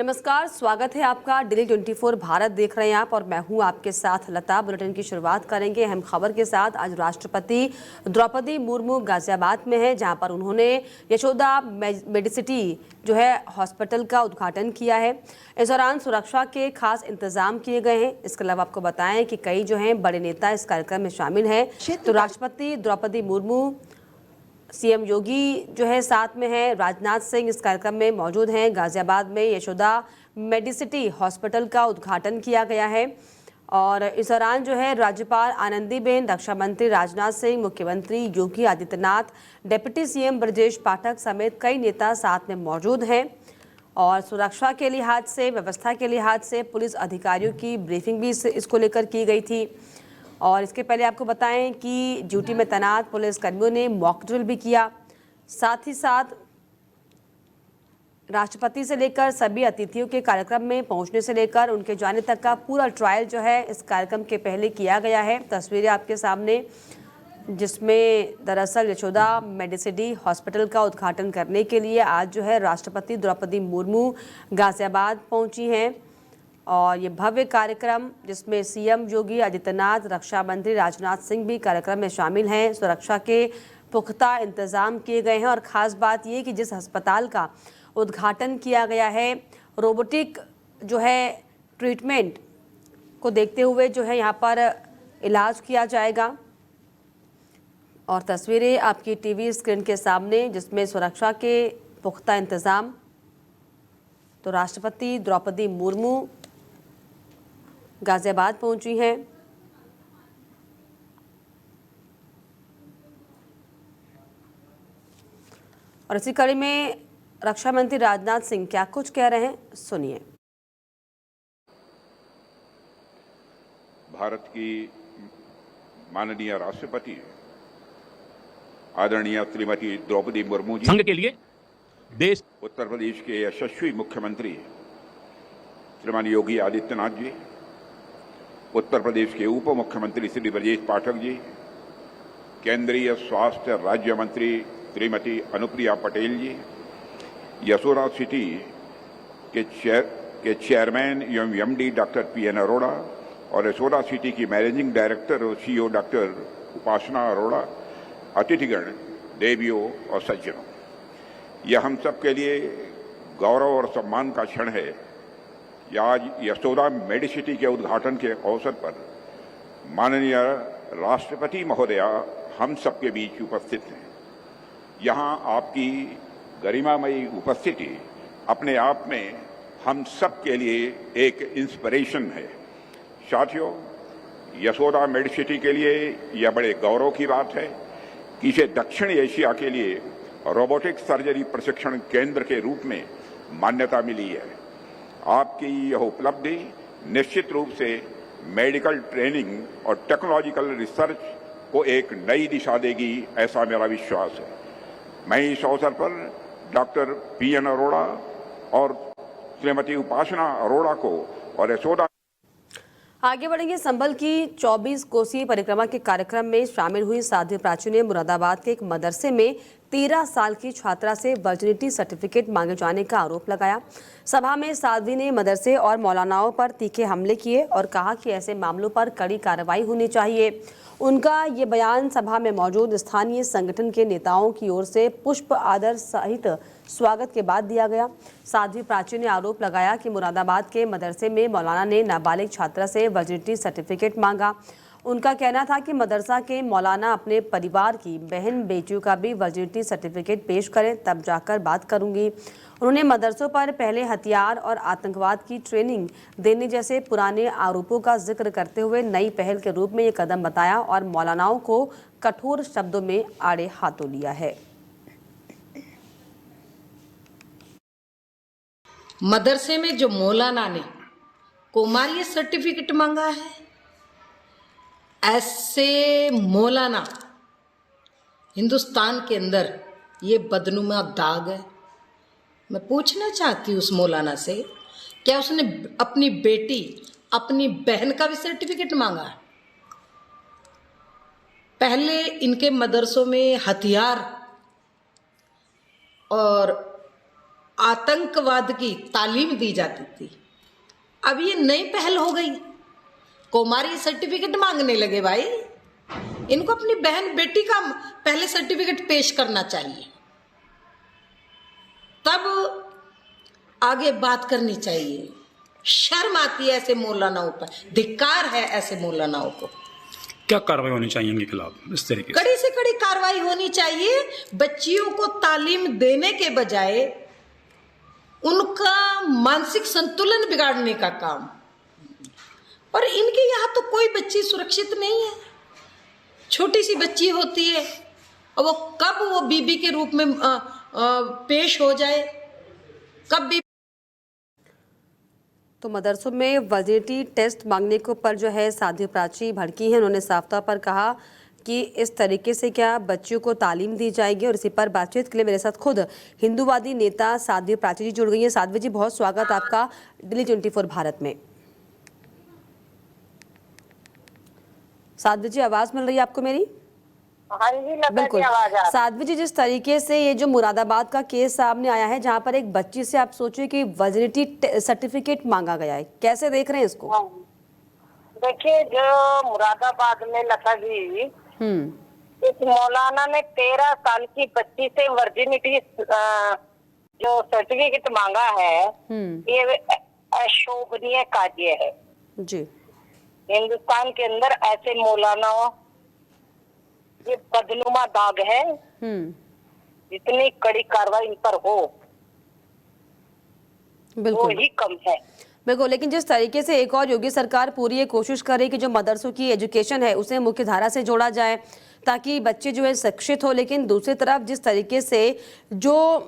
नमस्कार, स्वागत है आपका। दिल्ली 24 भारत देख रहे हैं आप और मैं हूं आपके साथ लता। बुलेटिन की शुरुआत करेंगे अहम खबर के साथ। आज राष्ट्रपति द्रौपदी मुर्मू गाजियाबाद में है, जहां पर उन्होंने यशोदा मेडिसिटी जो है हॉस्पिटल का उद्घाटन किया है। इस दौरान सुरक्षा के खास इंतजाम किए गए हैं। इसके अलावा आपको बताएं कि कई जो हैं बड़े नेता इस कार्यक्रम में शामिल हैं। तो राष्ट्रपति द्रौपदी मुर्मू, सीएम योगी जो है साथ में है, राजनाथ सिंह इस कार्यक्रम में मौजूद हैं। गाजियाबाद में यशोदा मेडिसिटी हॉस्पिटल का उद्घाटन किया गया है और इस दौरान जो है राज्यपाल आनंदीबेन, रक्षा मंत्री राजनाथ सिंह, मुख्यमंत्री योगी आदित्यनाथ, डिप्टी सीएम ब्रजेश पाठक समेत कई नेता साथ में मौजूद हैं। और सुरक्षा के लिहाज से, व्यवस्था के लिहाज से पुलिस अधिकारियों की ब्रीफिंग भी इसको लेकर की गई थी। और इसके पहले आपको बताएं कि ड्यूटी में तैनात पुलिसकर्मियों ने मॉक ड्रिल भी किया। साथ ही साथ राष्ट्रपति से लेकर सभी अतिथियों के कार्यक्रम में पहुंचने से लेकर उनके जाने तक का पूरा ट्रायल जो है इस कार्यक्रम के पहले किया गया है। तस्वीरें आपके सामने, जिसमें दरअसल यशोदा मेडिसिटी हॉस्पिटल का उद्घाटन करने के लिए आज जो है राष्ट्रपति द्रौपदी मुर्मू गाजियाबाद पहुंची हैं। और ये भव्य कार्यक्रम, जिसमें सीएम योगी आदित्यनाथ, रक्षा मंत्री राजनाथ सिंह भी कार्यक्रम में शामिल हैं। सुरक्षा के पुख्ता इंतजाम किए गए हैं और ख़ास बात ये कि जिस अस्पताल का उद्घाटन किया गया है, रोबोटिक जो है ट्रीटमेंट को देखते हुए जो है यहाँ पर इलाज किया जाएगा। और तस्वीरें आपकी टीवी स्क्रीन के सामने, जिसमें सुरक्षा के पुख्ता इंतजाम। तो राष्ट्रपति द्रौपदी मुर्मू गाजियाबाद पहुंची हैं। और इसी कड़ी में रक्षा मंत्री राजनाथ सिंह क्या कुछ कह रहे हैं, सुनिए। भारत की माननीय राष्ट्रपति आदरणीय श्रीमती द्रौपदी मुर्मू जी, संघ के लिए देश, उत्तर प्रदेश के यशस्वी मुख्यमंत्री श्रीमान योगी आदित्यनाथ जी, उत्तर प्रदेश के उप मुख्यमंत्री श्री ब्रजेश पाठक जी, केंद्रीय स्वास्थ्य राज्य मंत्री श्रीमती अनुप्रिया पटेल जी, यशोदा सिटी के चेयरमैन एवं एमडी डॉक्टर पीएन अरोड़ा और यशोदा सिटी की मैनेजिंग डायरेक्टर और सीईओ डॉक्टर उपासना अरोड़ा, अतिथिगण, देवियों और सज्जनों, यह हम सब के लिए गौरव और सम्मान का क्षण है कि आज यशोदा मेडिसिटी के उद्घाटन के अवसर पर माननीय राष्ट्रपति महोदया हम सबके बीच उपस्थित हैं। यहाँ आपकी गरिमामयी उपस्थिति अपने आप में हम सब के लिए एक इंस्पिरेशन है। साथियों, यशोदा मेडिसिटी के लिए यह बड़े गौरव की बात है कि इसे दक्षिण एशिया के लिए रोबोटिक सर्जरी प्रशिक्षण केंद्र के रूप में मान्यता मिली है। आपकी यह उपलब्धि निश्चित रूप से मेडिकल ट्रेनिंग और टेक्नोलॉजिकल रिसर्च को एक नई दिशा देगी, ऐसा मेरा विश्वास है। मैं इस अवसर पर डॉक्टर पीएन अरोड़ा और श्रीमती उपासना अरोड़ा को और यशोदा। आगे बढ़ेंगे। संभल की 24 कोसीय परिक्रमा के कार्यक्रम में शामिल हुई साध्वी प्राची ने मुरादाबाद के एक मदरसे में 13 साल की छात्रा से वर्जिनिटी सर्टिफिकेट मांगे जाने का आरोप लगाया। सभा में साध्वी ने मदरसे और मौलानाओं पर तीखे हमले किए और कहा कि ऐसे मामलों पर कड़ी कार्रवाई होनी चाहिए। उनका ये बयान सभा में मौजूद स्थानीय संगठन के नेताओं की ओर से पुष्प आदर सहित स्वागत के बाद दिया गया। साध्वी प्राची ने आरोप लगाया कि मुरादाबाद के मदरसे में मौलाना ने नाबालिग छात्रा से वर्जिनिटी सर्टिफिकेट मांगा। उनका कहना था कि मदरसा के मौलाना अपने परिवार की बहन बेटियों का भी वर्जिनिटी सर्टिफिकेट पेश करें, तब जाकर बात करूंगी। उन्होंने मदरसों पर पहले हथियार और आतंकवाद की ट्रेनिंग देने जैसे पुराने आरोपों का जिक्र करते हुए नई पहल के रूप में ये कदम बताया और मौलानाओं को कठोर शब्दों में आड़े हाथों लिया है। मदरसे में जो मौलाना ने कोमारी सर्टिफिकेट मांगा है, ऐसे मौलाना हिंदुस्तान के अंदर ये बदनुमा दाग है। मैं पूछना चाहती हूँ उस मौलाना से, क्या उसने अपनी बेटी, अपनी बहन का भी सर्टिफिकेट मांगा है? पहले इनके मदरसों में हथियार और आतंकवाद की तालीम दी जाती थी। अब ये नई पहल हो गई, कौमारी सर्टिफिकेट मांगने लगे। भाई, इनको अपनी बहन बेटी का पहले सर्टिफिकेट पेश करना चाहिए, तब आगे बात करनी चाहिए। शर्म आती है ऐसे मौलानाओं पर, धिक्कार है ऐसे मौलानाओं को। क्या कार्रवाई होनी चाहिए इनके खिलाफ इस तरीके से? कड़ी से कड़ी कार्रवाई होनी चाहिए। बच्चियों को तालीम देने के बजाय उनका मानसिक संतुलन बिगाड़ने का काम। और इनके यहाँ तो कोई बच्ची सुरक्षित नहीं है। छोटी सी बच्ची होती है और वो कब वो बीबी के रूप में पेश हो जाए, कब भी। तो मदरसों में वर्जिनिटी टेस्ट मांगने के ऊपर जो है साध्वी प्राची भड़की हैं। उन्होंने साफ तौर पर कहा कि इस तरीके से क्या बच्चियों को तालीम दी जाएगी। और इसी पर बातचीत के लिए मेरे साथ खुद हिंदूवादी नेता साध्वी प्राची जी जुड़ गई हैं। साध्वी जी, बहुत स्वागत आपका दिल्ली 24 भारत में। साध्वी जी, आवाज मिल रही है आपको मेरी? हाँ जी, बिल्कुल। आवाज आ रही। साध्वी जी, जिस तरीके से ये जो मुरादाबाद का केस सामने आया है, जहां पर एक बच्ची से आप सोचिए कि वर्जिनिटी सर्टिफिकेट मांगा गया है, कैसे देख रहे हैं इसको? देखिए, जो मुरादाबाद में लता जी, इस मौलाना ने 13 साल की बच्ची से वर्जिनिटी जो सर्टिफिकेट मांगा है, ये अशोभनीय कार्य है जी। हिंदुस्तान के अंदर ऐसे मौलानाओं, ये बदनुमा दाग है। जितनी कड़ी कार्रवाई इन पर हो वो बिल्कुल ही कम है। बिल्कुल। लेकिन जिस तरीके से एक और योगी सरकार पूरी ये कोशिश करे कि जो मदरसों की एजुकेशन है उसे मुख्य धारा से जोड़ा जाए ताकि बच्चे जो है शिक्षित हो, लेकिन दूसरी तरफ जिस तरीके से जो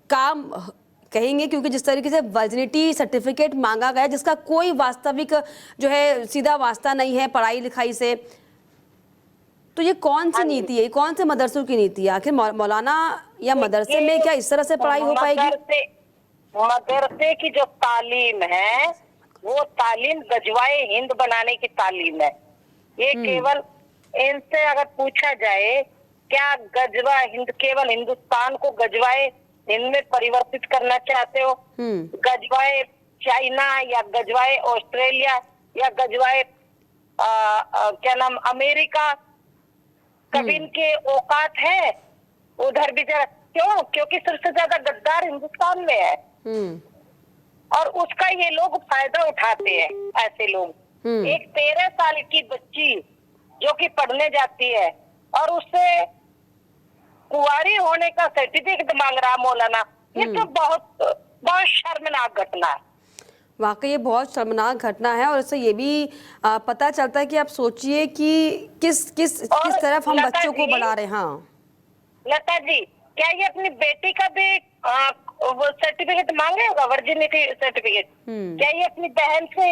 काम कहेंगे, क्योंकि जिस तरीके से वर्जिनिटी सर्टिफिकेट मांगा गया जिसका कोई वास्तविक जो है सीधा वास्ता नहीं है पढ़ाई लिखाई से, तो ये कौन सी नीति है, कौन से मदरसों की नीति है? आखिर मौलाना या मदरसे में क्या इस तरह से पढ़ाई हो पाएगी? मदरसे की जो तालीम है वो तालीम गजवाए हिंद बनाने की तालीम है। ये केवल इनसे अगर पूछा जाए, क्या गजवा हिंद केवल हिंदुस्तान को गजवाए हिंद में परिवर्तित करना चाहते हो? गजवाए चाइना या गजवाए ऑस्ट्रेलिया या गजवाए क्या नाम अमेरिका, कभी इनके औकात है उधर भी जरा? क्यों? क्योंकि सबसे ज्यादा गद्दार हिंदुस्तान में है और उसका ये लोग फायदा उठाते हैं। ऐसे लोग एक 13 साल की बच्ची जो कि पढ़ने जाती है और उससे कुंवारी होने का सर्टिफिकेट मांग रहा मौलाना, ये तो बहुत शर्मनाक घटना है। वाकई ये बहुत शर्मनाक घटना है। और इससे ये भी पता चलता है कि आप सोचिए कि किस तरफ हम बच्चों को बढ़ा रहे हैं। हाँ लता जी, क्या ये अपनी बेटी का भी वो सर्टिफिकेट मांगे होगा, वर्जिनिटी सर्टिफिकेट? क्या ये अपनी बहन से?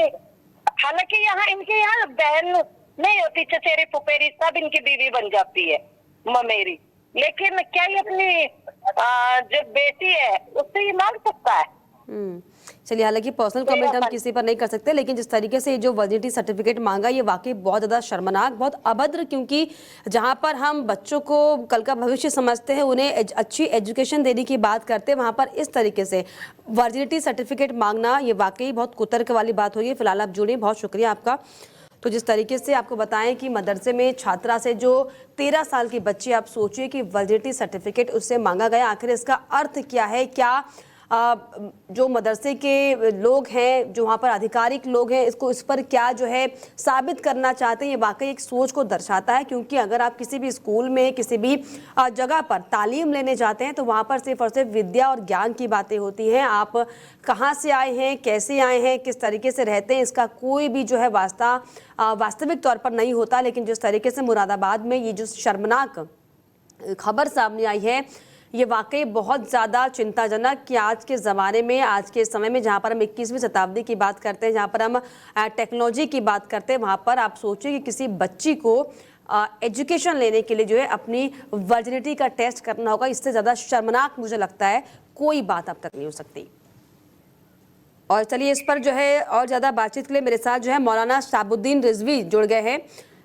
हालांकि यहाँ इनके यहाँ बहन नहीं होती, चचेरी फुफेरी सब इनकी बीवी बन जाती है, ममेरी। लेकिन क्या ये अपनी जो बेटी है उससे ये मांग सकता है? चलिए, हालांकि पर्सनल कमेंट हम किसी पर नहीं कर सकते, लेकिन जिस तरीके से जो वर्जिनिटी सर्टिफिकेट मांगा ये वाकई बहुत ज़्यादा शर्मनाक, बहुत अभद्र, क्योंकि जहां पर हम बच्चों को कल का भविष्य समझते हैं, उन्हें अच्छी एजुकेशन देने की बात करते हैं, वहां पर इस तरीके से वर्जिनिटी सर्टिफिकेट मांगना ये वाकई बहुत कुतर्क वाली बात हुई है। फिलहाल आप जुड़े, बहुत शुक्रिया आपका। तो जिस तरीके से आपको बताएं कि मदरसे में छात्रा से जो 13 साल की बच्ची, आप सोचिए कि वर्जिनिटी सर्टिफिकेट उससे मांगा गया, आखिर इसका अर्थ क्या है? क्या जो मदरसे के लोग हैं, जो वहाँ पर आधिकारिक लोग हैं, इस पर क्या जो है साबित करना चाहते हैं? ये वाकई एक सोच को दर्शाता है, क्योंकि अगर आप किसी भी स्कूल में किसी भी जगह पर तालीम लेने जाते हैं तो वहाँ पर सिर्फ और सिर्फ विद्या और ज्ञान की बातें होती हैं। आप कहाँ से आए हैं, कैसे आए हैं, किस तरीके से रहते हैं, इसका कोई भी जो है वास्तविक तौर पर नहीं होता। लेकिन जिस तरीके से मुरादाबाद में ये जो शर्मनाक खबर सामने आई है, ये वाकई बहुत ज़्यादा चिंताजनक कि आज के ज़माने में, आज के समय में, जहाँ पर हम 21वीं शताब्दी की बात करते हैं, जहाँ पर हम टेक्नोलॉजी की बात करते हैं, वहाँ पर आप सोचिए कि किसी बच्ची को एजुकेशन लेने के लिए जो है अपनी वर्जिनिटी का टेस्ट करना होगा। इससे ज़्यादा शर्मनाक मुझे लगता है कोई बात अब तक नहीं हो सकती। और चलिए, इस पर जो है और ज़्यादा बातचीत के लिए मेरे साथ जो है मौलाना शाहबुद्दीन रिजवी जुड़ गए हैं।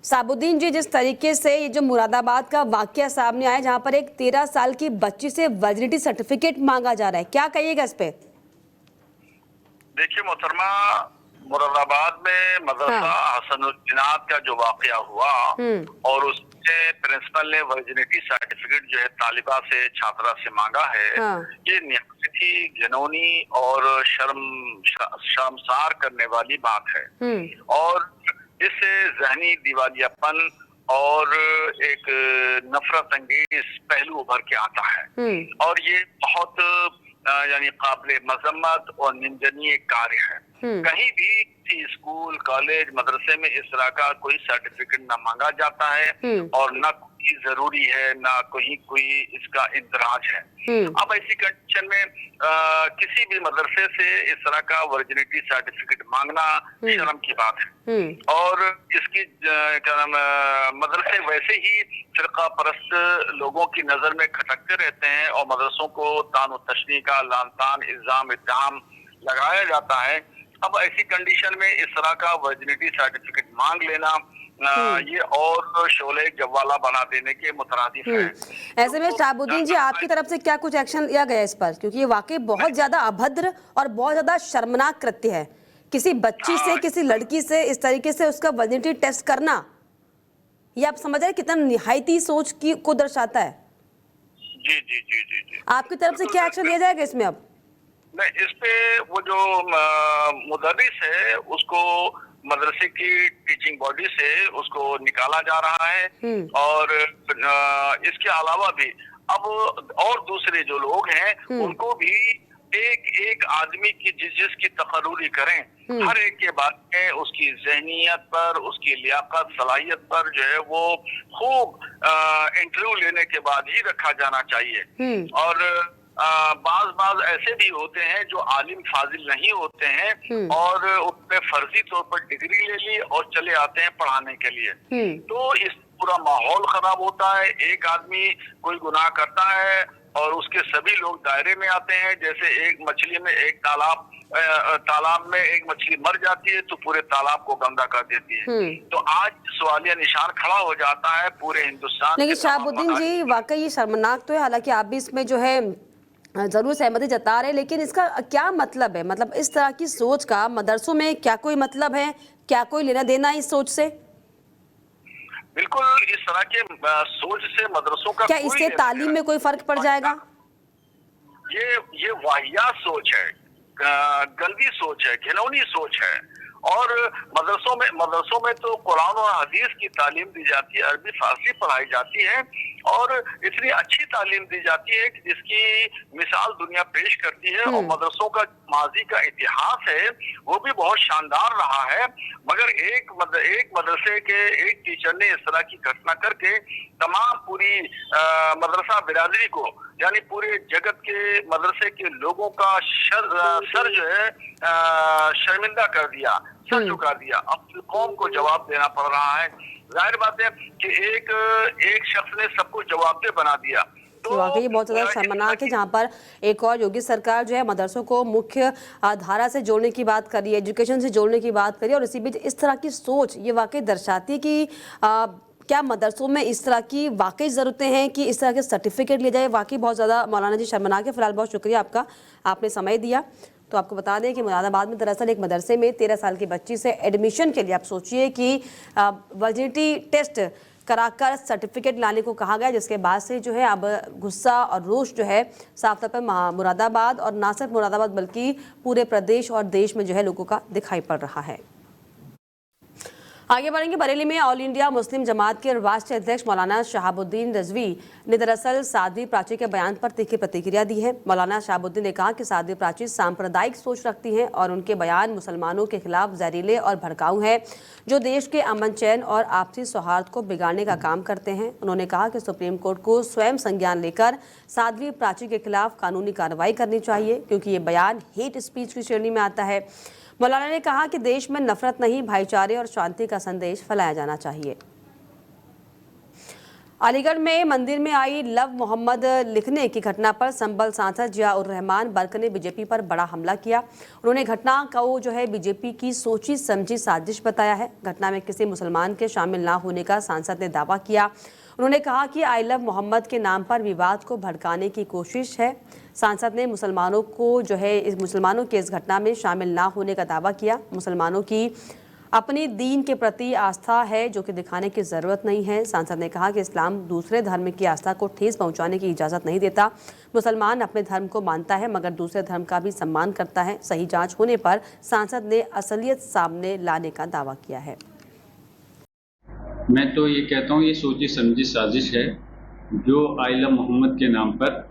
साबुद्दीन जी, जिस तरीके से ये जो मुरादाबाद का वाकया सामने आया जहां पर एक 13 साल की बच्ची से वर्जिनिटी सर्टिफिकेट मांगा जा रहा है, क्या कहिएगा इस पे? देखिए मोहतरमा, मुरादाबाद में मदरसा हसनुल-जिन्नात का जो वाकया हुआ और उसमें प्रिंसिपल ने वर्जिनिटी सर्टिफिकेट जो है तालिबा से, छात्रा से मांगा है, ये निहायत ही घिनौनी और शर्मसार करने वाली बात है। और इससे जहनी दिवालियापन और एक नफरत अंगेज पहलू उभर के आता है और ये बहुत यानी काबिल मजम्मत और निंदनीय कार्य है। कहीं भी किसी स्कूल, कॉलेज, मदरसे में इस तरह का कोई सर्टिफिकेट न मांगा जाता है और न कोई जरूरी है, न कोई इसका इंतराज है। अब ऐसी कंडीशन में किसी भी मदरसे से इस तरह का वर्जिनिटी सर्टिफिकेट मांगना शर्म की बात है। और इसकी क्या नाम, मदरसे वैसे ही फिरका परस्त लोगों की नजर में खटकते रहते हैं और मदरसों को तान तशनी का लानतान इल्जाम इत्तहाम लगाया जाता है। अब ऐसी कंडीशन में इस तरह का वर्जिनिटी सर्टिफिकेट मांग लेना ये और शोले जवाला बना देने के मुतरादिफ है। ऐसे में शाहबुद्दीन जी, आपकी तरफ से क्या कुछ एक्शन लिया गया इस पर? क्योंकि ये वाकई बहुत ज्यादा अभद्र और बहुत ज्यादा शर्मनाक कृत्य है। किसी बच्ची से, किसी लड़की से इस तरीके से उसका वर्जिनिटी टेस्ट करना, ये आप समझ रहे हैं कितना निहायती सोच की को दर्शाता है। जी जी जी जी जी। आपकी तरफ से क्या एक्शन लिया जाएगा इसमें? अब नहीं, इस पे वो जो मुदर्रिस है उसको मदरसे की टीचिंग बॉडी से उसको निकाला जा रहा है और इसके अलावा भी अब और दूसरे जो लोग हैं उनको भी एक आदमी की जिसकी तकर्रुरी करें, हर एक के बारे में उसकी जहनियत पर, उसकी लियाकत, सलाहियत पर जो है वो खूब इंटरव्यू लेने के बाद ही रखा जाना चाहिए। और बाज ऐसे भी होते हैं जो आलिम फाजिल नहीं होते हैं और उसमें फर्जी तौर पर डिग्री ले ली और चले आते हैं पढ़ाने के लिए। तो इस पूरा माहौल खराब होता है। एक आदमी कोई गुनाह करता है और उसके सभी लोग दायरे में आते हैं। जैसे एक मछली में एक तालाब में एक मछली मर जाती है तो पूरे तालाब को गंदा कर देती है। तो आज सवालिया निशान खड़ा हो जाता है पूरे हिंदुस्तान। लेकिन शाहबुद्दीन जी, वाकई ये शर्मनाक तो है। हालांकि आप भी इसमें जो है जरूर सहमति जता रहे, लेकिन इसका क्या मतलब है? मतलब इस तरह की सोच का मदरसों में क्या कोई मतलब है? क्या कोई लेना देना इस सोच से? बिल्कुल, इस तरह के सोच से मदरसों का क्या इससे तालीम में कोई फर्क पड़ जाएगा? ये वाहियात सोच है, गंदी सोच है, घिनौनी सोच है। और मदरसों में तो कुरान और हदीस की तालीम दी जाती है, अरबी फारसी पढ़ाई जाती है और इतनी अच्छी तालीम दी जाती है कि जिसकी मिसाल दुनिया पेश करती है। और मदरसों का माजी का इतिहास है वो भी बहुत शानदार रहा है। मगर एक मदरसे के एक टीचर ने इस तरह की घटना करके तमाम पूरी मदरसा बिरादरी को, यानी पूरे जगत के मदरसे के लोगों का सर जो है शर्मिंदा कर दिया, सर झुका दिया। अब कौम को जवाब देना पड़ रहा है। जाहिर बात है कि एक शख्स ने सबको जवाबदेह बना दिया। तो वाकई बहुत ज़्यादा शर्मनाक है, जहाँ पर एक और योगी सरकार जो है मदरसों को मुख्य धारा से जोड़ने की बात कर रही है, एजुकेशन से जोड़ने की बात कर रही है, और इसी बीच इस तरह की सोच ये वाकई दर्शाती है कि क्या मदरसों में इस तरह की वाकई ज़रूरतें हैं कि इस तरह के सर्टिफिकेट लिए जाए। वाकई बहुत ज़्यादा मौलाना जी शर्मनाक है। फिलहाल बहुत शुक्रिया आपका, आपने समय दिया। तो आपको बता दें कि मुरादाबाद में दरअसल एक मदरसे में 13 साल की बच्ची से एडमिशन के लिए, आप सोचिए कि वर्जिनिटी टेस्ट कराकर सर्टिफिकेट लाने को कहा गया, जिसके बाद से जो है अब गुस्सा और रोष जो है साफ तौर पर मुरादाबाद और ना सिर्फ मुरादाबाद बल्कि पूरे प्रदेश और देश में जो है लोगों का दिखाई पड़ रहा है। आगे बढ़ेंगे। बरेली में ऑल इंडिया मुस्लिम जमात के राष्ट्रीय अध्यक्ष मौलाना शहाबुद्दीन रिजवी ने दरअसल साध्वी प्राची के बयान पर तीखी प्रतिक्रिया दी है। मौलाना शहाबुद्दीन ने कहा कि साध्वी प्राची सांप्रदायिक सोच रखती हैं और उनके बयान मुसलमानों के खिलाफ जहरीले और भड़काऊ हैं, जो देश के अमन चैन और आपसी सौहार्द को बिगाड़ने का काम करते हैं। उन्होंने कहा कि सुप्रीम कोर्ट को स्वयं संज्ञान लेकर साध्वी प्राची के खिलाफ कानूनी कार्रवाई करनी चाहिए, क्योंकि ये बयान हेट स्पीच की श्रेणी में आता है। मौलाना ने कहा कि देश में नफरत नहीं, भाईचारे और शांति का संदेश फैलाया जाना चाहिए। अलीगढ़ में मंदिर में आई लव मोहम्मद लिखने की घटना पर संभल सांसद जिया उर रहमान बर्क ने बीजेपी पर बड़ा हमला किया। उन्होंने घटना को बीजेपी की सोची समझी साजिश बताया है। घटना में किसी मुसलमान के शामिल ना होने का सांसद ने दावा किया। उन्होंने कहा कि आई लव मोहम्मद के नाम पर विवाद को भड़काने की कोशिश है। सांसद ने मुसलमानों के इस घटना में शामिल ना होने का दावा किया। मुसलमानों की अपनी दीन के प्रति आस्था है जो कि दिखाने की जरूरत नहीं है। सांसद ने कहा कि इस्लाम दूसरे धर्म की आस्था को ठेस पहुंचाने की इजाजत नहीं देता। मुसलमान अपने धर्म को मानता है मगर दूसरे धर्म का भी सम्मान करता है। सही जांच होने पर सांसद ने असलियत सामने लाने का दावा किया है। मैं तो ये कहता हूँ ये सोची समझी साजिश है जो आइला मोहम्मद के नाम पर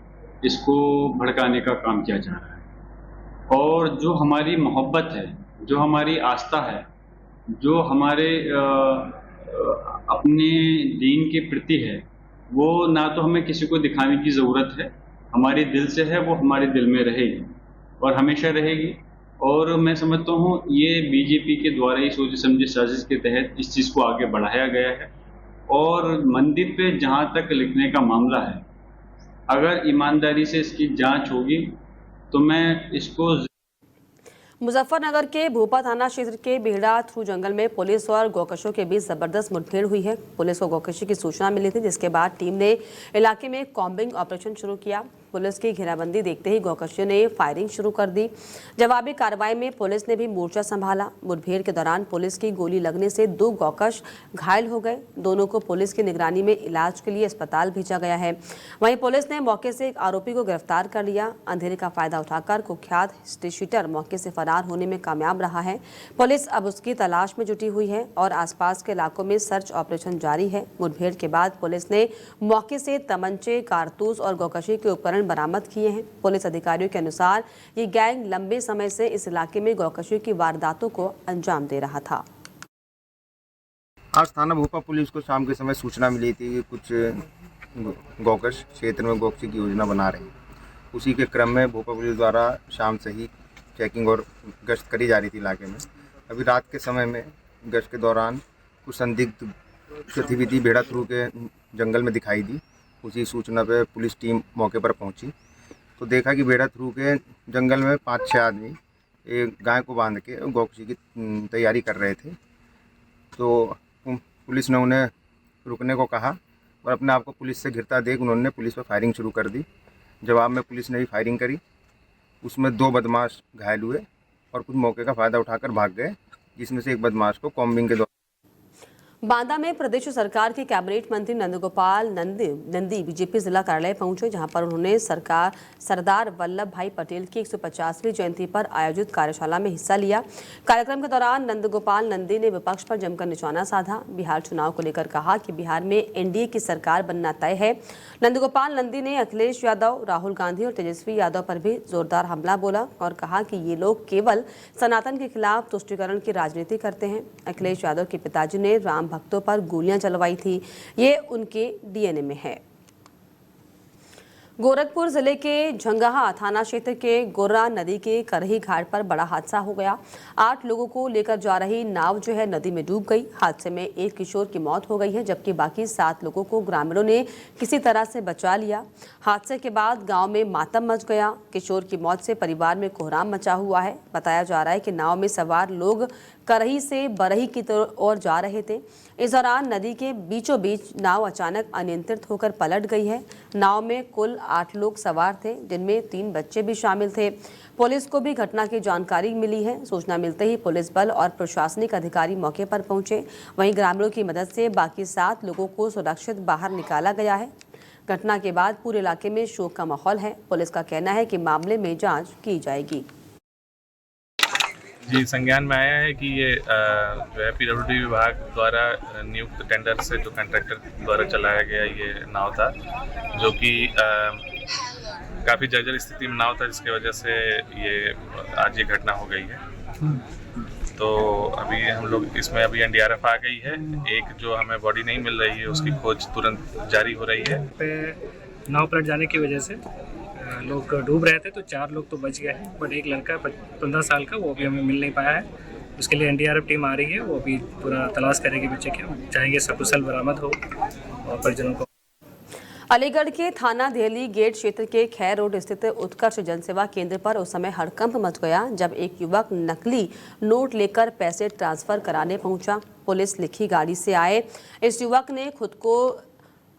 इसको भड़काने का काम किया जा रहा है। और जो हमारी मोहब्बत है, जो हमारी आस्था है, जो हमारे अपने दीन के प्रति है, वो ना तो हमें किसी को दिखाने की ज़रूरत है। हमारे दिल से है, वो हमारे दिल में रहेगी और हमेशा रहेगी। और मैं समझता हूँ ये बीजेपी के द्वारा ही सोची समझी साजिश के तहत इस चीज़ को आगे बढ़ाया गया है। और मंदिर पे जहाँ तक लिखने का मामला है, अगर ईमानदारी से इसकी जांच होगी तो मैं इसको। मुजफ्फरनगर के भोपा थाना क्षेत्र के बेहड़ा थ्रू जंगल में पुलिस और गौकशों के बीच जबरदस्त मुठभेड़ हुई है। पुलिस को गौकशी की सूचना मिली थी, जिसके बाद टीम ने इलाके में कॉम्बिंग ऑपरेशन शुरू किया। पुलिस की घेराबंदी देखते ही गौकशियों ने फायरिंग शुरू कर दी। जवाबी कार्रवाई में पुलिस ने भी मोर्चा संभाला। मुठभेड़ के दौरान पुलिस की गोली लगने से 2 गौकश घायल हो गए। दोनों को पुलिस की निगरानी में इलाज के लिए अस्पताल भेजा गया है। वहीं पुलिस ने मौके से एक आरोपी को गिरफ्तार कर लिया। अंधेरे का फायदा उठाकर कुख्यात शीटर मौके से फरार होने में कामयाब रहा है। पुलिस अब उसकी तलाश में जुटी हुई है और आसपास के इलाकों में सर्च ऑपरेशन जारी है। मुठभेड़ के बाद पुलिस ने मौके से तमंचे, कारतूस और गौकशी के उपकरण बरामद किए हैं। पुलिस अधिकारियों के अनुसार ये गैंग लंबे समय से इस इलाके में गौकशी की वारदातों को अंजाम दे रहा था। आज थाना भोपा पुलिस को शाम के समय सूचना मिली थी कि कुछ गौकश क्षेत्र में गौकशी की योजना बना रहे हैं। उसी के क्रम में भोपा पुलिस द्वारा शाम से ही चेकिंग और गश्त करी जा रही थी इलाके में। अभी रात के समय में गश्त के दौरान कुछ संदिग्ध गतिविधि बेड़ा थ्रू के जंगल में दिखाई दी। उसी सूचना पे पुलिस टीम मौके पर पहुंची तो देखा कि बेड़ा थ्रू के जंगल में 5-6 आदमी एक गाय को बांध के गौकशी की तैयारी कर रहे थे। तो पुलिस ने उन्हें रुकने को कहा और अपने आप को पुलिस से घिरता देख उन्होंने पुलिस पर फायरिंग शुरू कर दी। जवाब में पुलिस ने भी फायरिंग करी। उसमें 2 बदमाश घायल हुए और कुछ मौके का फायदा उठाकर भाग गए, जिसमें से एक बदमाश को कॉम्बिंग के दौरान। बांदा में प्रदेश सरकार के कैबिनेट मंत्री नंदगोपाल नंदी बीजेपी जिला कार्यालय पहुंचे, जहां पर उन्होंने सरदार वल्लभ भाई पटेल की 150वीं जयंती पर आयोजित कार्यशाला में हिस्सा लिया। कार्यक्रम के दौरान नंदगोपाल नंदी ने विपक्ष पर जमकर निशाना साधा। बिहार चुनाव को लेकर कहा कि बिहार में एनडीए की सरकार बनना तय है। नंदगोपाल नंदी ने अखिलेश यादव, राहुल गांधी और तेजस्वी यादव पर भी जोरदार हमला बोला और कहा कि ये लोग केवल सनातन के खिलाफ तुष्टीकरण की राजनीति करते हैं। अखिलेश यादव के पिताजी ने राम भक्तों पर गोलियां चलवाई थी, ये उनके डीएनए में है। गोरखपुर जिले के झंगाहा थाना क्षेत्र के गोर्रा नदी के करही घाट पर बड़ा हादसा हो गया। 8 लोगों को लेकर जा रही नाव नदी में डूब गई। हादसे में एक किशोर की मौत हो गई है, जबकि बाकी 7 लोगों को ग्रामीणों ने किसी तरह से बचा लिया। हादसे के बाद गांव में मातम मच गया। किशोर की मौत से परिवार में कोहराम मचा हुआ है। बताया जा रहा है कि नाव में सवार लोग करही से बरही की ओर जा रहे थे। इस दौरान नदी के बीचों बीच नाव अचानक अनियंत्रित होकर पलट गई है। नाव में कुल 8 लोग सवार थे, जिनमें 3 बच्चे भी शामिल थे। पुलिस को भी घटना की जानकारी मिली है। सूचना मिलते ही पुलिस बल और प्रशासनिक अधिकारी मौके पर पहुंचे। वहीं ग्रामीणों की मदद से बाकी 7 लोगों को सुरक्षित बाहर निकाला गया है। घटना के बाद पूरे इलाके में शोक का माहौल है। पुलिस का कहना है कि मामले में जाँच की जाएगी। जी, संज्ञान में आया है कि ये जो है पीडब्ल्यूडी विभाग द्वारा नियुक्त टेंडर से जो कॉन्ट्रैक्टर द्वारा चलाया गया ये नाव था, जो कि काफ़ी जर्जर स्थिति में नाव था, जिसकी वजह से ये आज ये घटना हो गई है। तो अभी हम लोग इसमें अभी एनडीआरएफ आ गई है। एक जो हमें बॉडी नहीं मिल रही है उसकी खोज तुरंत जारी हो रही है। नाव पलट जाने की वजह से लोग डूब रहे थे, तो 4 लोग तो बच गए हैं, बट एक लड़का 15 साल का वो अभी हमें मिल नहीं पाया है। उसके लिए एनडीआरएफ टीम आ रही है, वो अभी पूरा तलाश करेगी बच्चे के। चाहेंगे सकुशल बरामद हो और परिजनों को अलीगढ़ के थाना देहली गेट क्षेत्र के खैर रोड स्थित उत्कर्ष जनसेवा केंद्र पर उस समय हड़कंप मच गया जब एक युवक नकली नोट लेकर पैसे ट्रांसफर कराने पहुंचा। पुलिस लिखी गाड़ी से आए इस युवक ने खुद को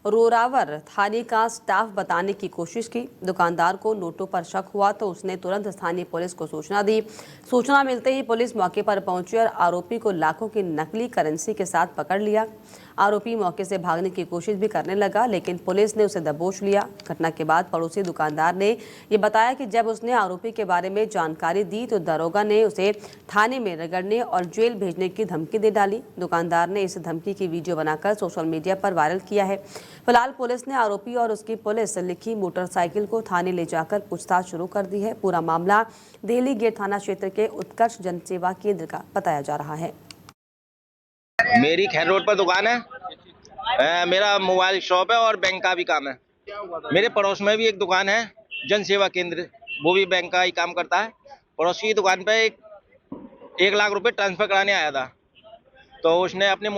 रोरावर थाने का स्टाफ बताने की कोशिश की। दुकानदार को नोटों पर शक हुआ तो उसने तुरंत स्थानीय पुलिस को सूचना दी। सूचना मिलते ही पुलिस मौके पर पहुंची और आरोपी को लाखों की नकली करेंसी के साथ पकड़ लिया। आरोपी मौके से भागने की कोशिश भी करने लगा लेकिन पुलिस ने उसे दबोच लिया। घटना के बाद पड़ोसी दुकानदार ने ये बताया कि जब उसने आरोपी के बारे में जानकारी दी तो दरोगा ने उसे थाने में रगड़ने और जेल भेजने की धमकी दे डाली। दुकानदार ने इस धमकी की वीडियो बनाकर सोशल मीडिया पर वायरल किया है। फिलहाल पुलिस ने आरोपी और उसकी पुलिस लिखी मोटरसाइकिल को थाने ले जाकर पूछताछ शुरू कर दी है। पूरा मामला देहली गेट थाना क्षेत्र के उत्कर्ष जनसेवा केंद्र का बताया जा रहा है। मेरी खैर रोड पर दुकान है, मेरा मोबाइल शॉप है और बैंक का भी काम है। मेरे पड़ोस में भी एक दुकान है जन सेवा केंद्र, वो भी बैंक का ही काम करता है। पड़ोस की दुकान पे 1 लाख रुपए ट्रांसफर कराने आया था तो उसने अपने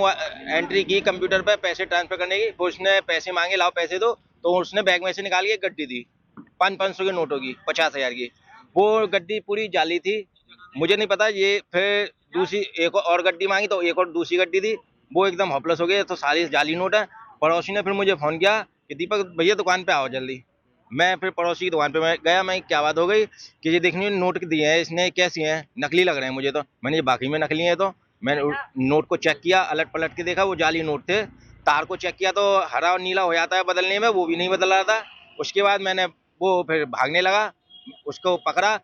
एंट्री की कंप्यूटर पे पैसे ट्रांसफर करने की। उसने पैसे मांगे, लाओ पैसे दो, तो उसने बैग में से निकाल के एक गड्डी दी 500 की नोटों की, 50,000 की। वो गड्डी पूरी जाली थी, मुझे नहीं पता। ये फिर दूसरी एक और गड्डी मांगी तो एक और दूसरी गड्डी दी, वो एकदम होपलेस हो गए तो सारी जाली नोट है। पड़ोसी ने फिर मुझे फ़ोन किया कि दीपक भैया दुकान पे आओ जल्दी। मैं फिर पड़ोसी की दुकान पे मैं गया। मैं क्या बात हो गई कि ये देखनी नोट दिए हैं इसने, कैसी हैं, नकली लग रहे हैं मुझे। तो मैंने ये बाकी में नकली हैं। तो मैंने नोट को चेक किया, अलट पलट के देखा, वो जाली नोट थे। तार को चेक किया तो हरा और नीला हो जाता है बदलने में, वो भी नहीं बदल रहा था। उसके बाद मैंने वो फिर भागने लगा, उसको पकड़ा